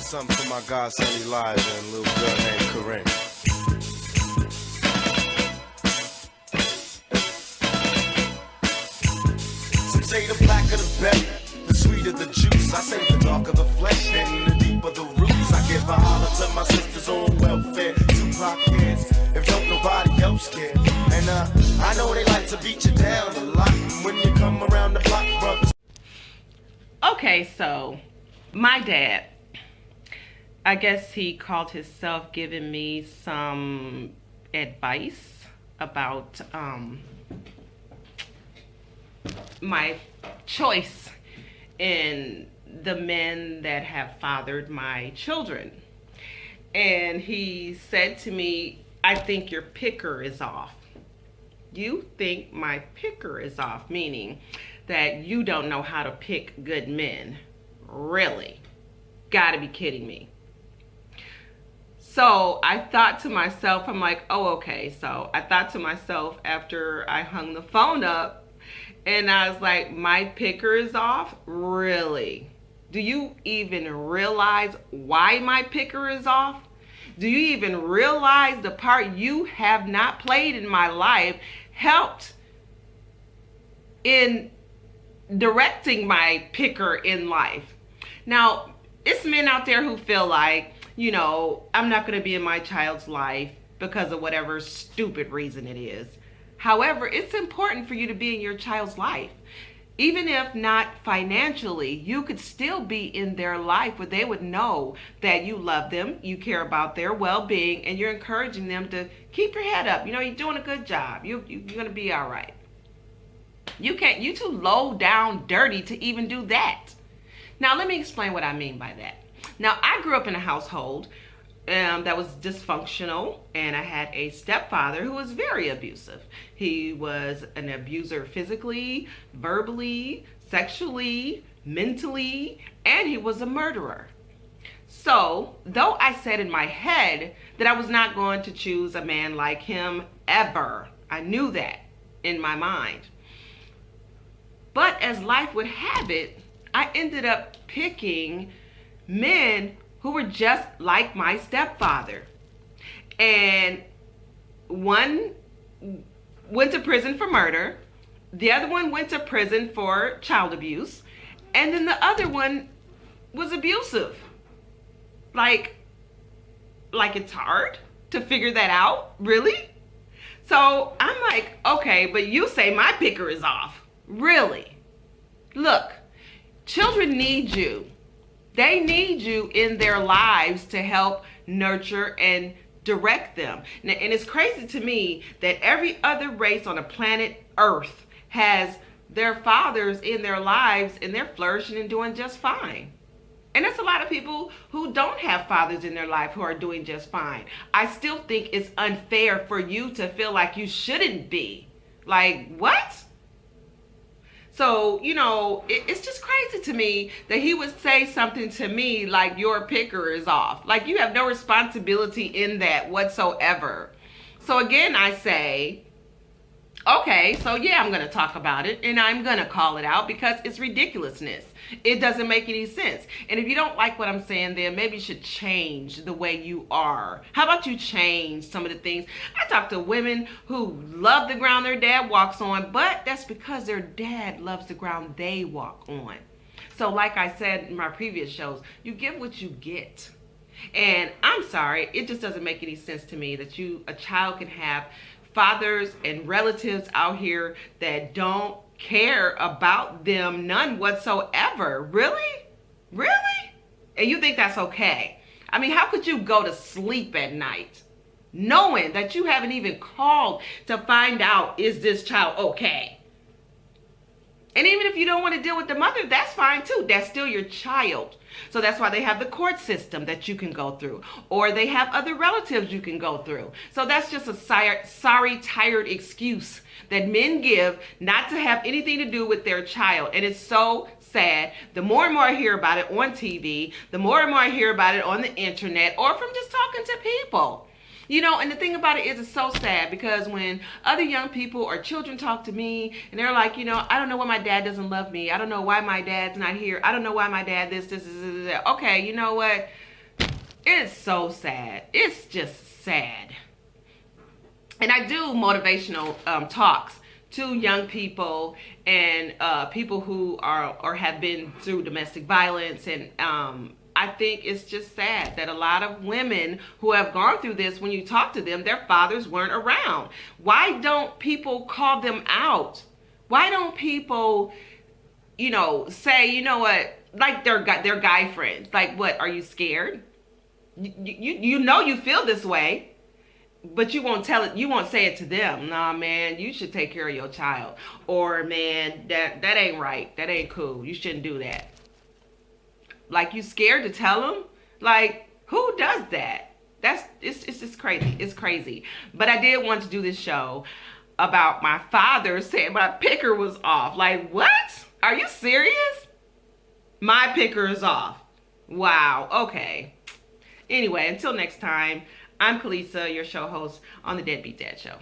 something for my godson Elijah and a little girl named Corinne. Some say the blacker the better, the sweeter the juice. I say the darker the flesh and the deeper the roots. I give a holler to my sisters on welfare. Tupac kids, if don't nobody else care. And I know they like to beat you down a lot when you come around the block, brothers. Okay, so my dad, I guess he called himself giving me some advice about my choice in the men that have fathered my children. And he said to me, I think your picker is off. You think my picker is off, meaning that you don't know how to pick good men. Really? Gotta be kidding me. So I thought to myself, I'm like, oh, okay. So I thought to myself after I hung the phone up, and I was like, my picker is off? Really? Do you even realize why my picker is off? Do you even realize the part you have not played in my life helped in directing my picker in life? Now, it's men out there who feel like, you know, I'm not going to be in my child's life because of whatever stupid reason it is. However, it's important for you to be in your child's life. Even if not financially, you could still be in their life where they would know that you love them, you care about their well-being, and you're encouraging them to keep your head up. You know, you're doing a good job. You're going to be all right. You too low down dirty to even do that. Now, let me explain what I mean by that. Now, I grew up in a household that was dysfunctional, and I had a stepfather who was very abusive. He was an abuser physically, verbally, sexually, mentally, and he was a murderer. So, though I said in my head that I was not going to choose a man like him ever, I knew that in my mind. But as life would have it, I ended up picking men who were just like my stepfather. And one went to prison for murder. The other one went to prison for child abuse. And then the other one was abusive. Like it's hard to figure that out? Really? So I'm like, okay, but you say my picker is off. Really? Look, children need you. They need you in their lives to help nurture and direct them. And it's crazy to me that every other race on the planet Earth has their fathers in their lives and they're flourishing and doing just fine. And there's a lot of people who don't have fathers in their life who are doing just fine. I still think it's unfair for you to feel like you shouldn't be. Like, what? So, you know, it's just crazy to me that he would say something to me like your picker is off. Like you have no responsibility in that whatsoever. So again, I say, okay, so yeah, I'm going to talk about it and I'm going to call it out because it's ridiculousness. It doesn't make any sense. And if you don't like what I'm saying, then maybe you should change the way you are. How about you change some of the things? I talk to women who love the ground their dad walks on, but that's because their dad loves the ground they walk on. So like I said in my previous shows, you get what you get. And I'm sorry, it just doesn't make any sense to me that a child can have fathers and relatives out here that don't care about them, none whatsoever. Really? Really? And you think that's okay? I mean, how could you go to sleep at night knowing that you haven't even called to find out, is this child okay? And even if you don't want to deal with the mother, that's fine too. That's still your child. So that's why they have the court system that you can go through. Or they have other relatives you can go through. So that's just a sorry, tired excuse that men give not to have anything to do with their child. And it's so sad. The more and more I hear about it on TV, the more and more I hear about it on the internet or from just talking to people. You know, and the thing about it is it's so sad because when other young people or children talk to me and they're like, you know, I don't know why my dad doesn't love me. I don't know why my dad's not here. I don't know why my dad this. Okay, you know what? It's so sad. It's just sad. And I do motivational talks to young people and people who are or have been through domestic violence. And I think it's just sad that a lot of women who have gone through this, when you talk to them, their fathers weren't around. Why don't people call them out? Why don't people, say, you know what, like their guy friends, like, what, are you scared? You feel this way, but you won't tell it. You won't say it to them. Nah, man, you should take care of your child. Or, man, that ain't right. That ain't cool. You shouldn't do that. Like, you scared to tell them? Like, who does that? It's just crazy. It's crazy. But I did want to do this show about my father saying my picker was off. Like, what? Are you serious? My picker is off. Wow. Okay. Anyway, until next time, I'm Kalisa, your show host on the Deadbeat Dad Show.